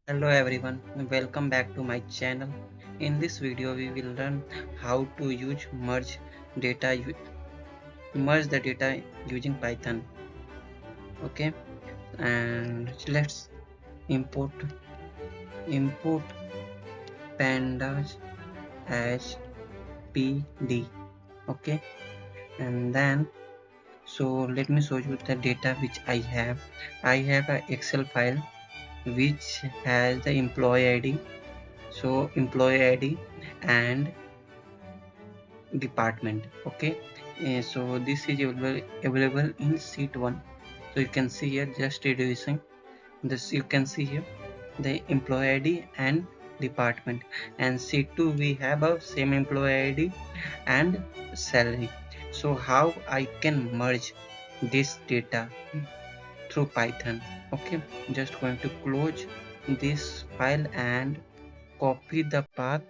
Hello everyone, welcome back to my channel. In this video we will learn how to use data merge the data using Python. Okay, and let's import pandas as pd. Okay, and then let me show you the data which I have an Excel file which has the employee ID. So employee ID and department. Okay, so this is available in sheet 1. So you can see here, just reducing this, you can see here the employee ID and department, and sheet 2 we have a same employee ID and salary. So how I can merge this data through Python? Okay, just going to close this file and copy the path.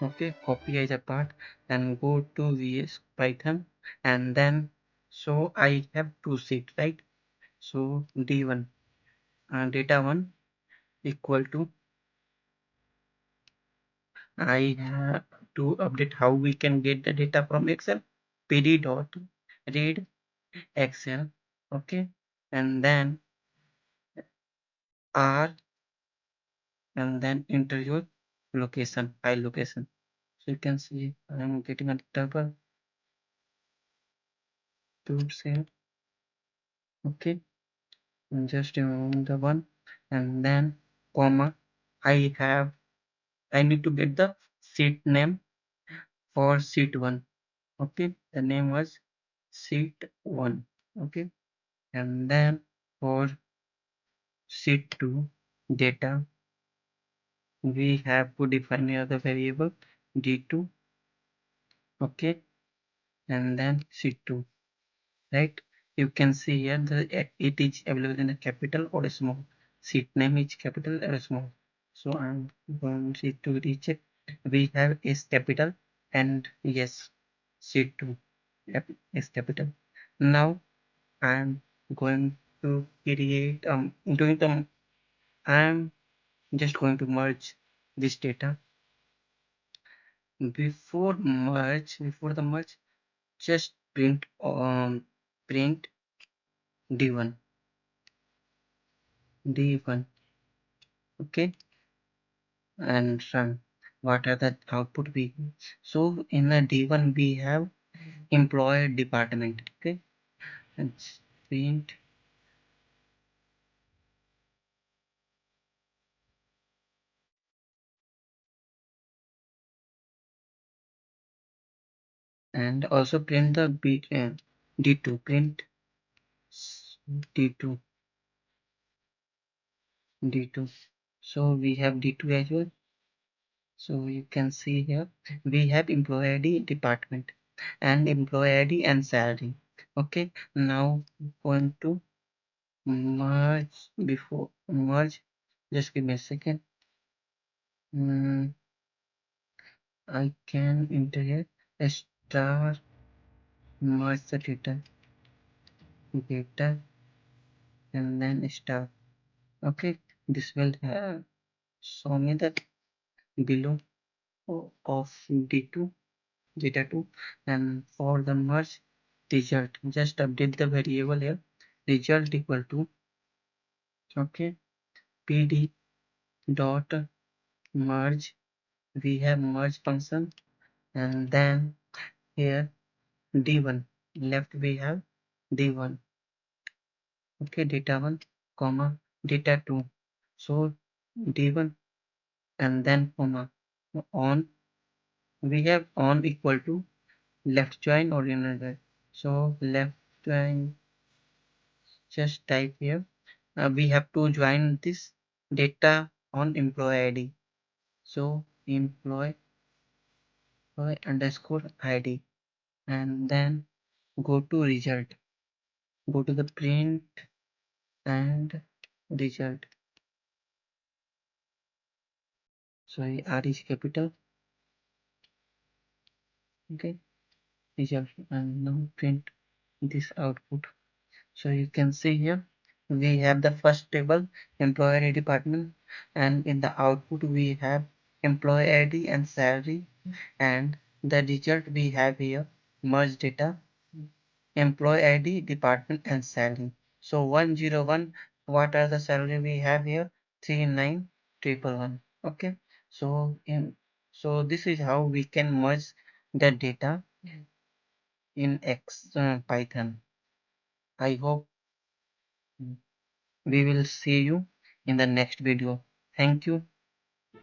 Okay, copy as a part and go to vs python, and then so I have two sheets, right? So d1 data 1 equal to, I have to update how we can get the data from Excel. Pd dot read Excel. Okay, and then r, and then enter your location, file location. So you can see I'm getting a double to cell. Okay, and just remove the one, and then comma. I need to get the sheet name for sheet 1. Okay, the name was sheet 1. Okay, and then for sheet 2 data, we have to define another variable d2. Okay, and then sheet 2, right? You can see here it is available in a capital or a small. Sheet name is capital or small. So I'm going to recheck. We have is capital, and yes, sheet 2 is capital. Now I'm going to create doing the I'm just going to merge this data. Before the merge, just print d1 d1. Okay, and run. What are the output we have? So in a d1 we have employee department. Okay, and print, and also print the d2, print d2 d2. So we have d2 as well. So you can see here we have employee ID, department, and employee ID and salary. Okay, now going to merge. Just give me a second. Mm, I can enter here a star, merge the data, and then star. Okay, this will show me the below of d2 data 2, and for the merge result, just update the variable here, result equal to, okay, pd dot merge. We have merge function, and then here d1, left we have d1. Okay, data 1 comma data 2. So d1, and then comma on, we have on equal to left join or another. So left join, just type here, we have to join this data on employee ID. So employee underscore ID, and then go to result, go to the print and result. Sorry, R is capital. Okay, result, and now print this output. So you can see here we have the first table, employer ID department, and in the output we have employee ID and salary, and the result we have here merge data, employee ID, department and salary. So 101, what are the salary we have here? 39111. Okay. So so this is how we can merge the data in Python. I hope we will see you in the next video. Thank you.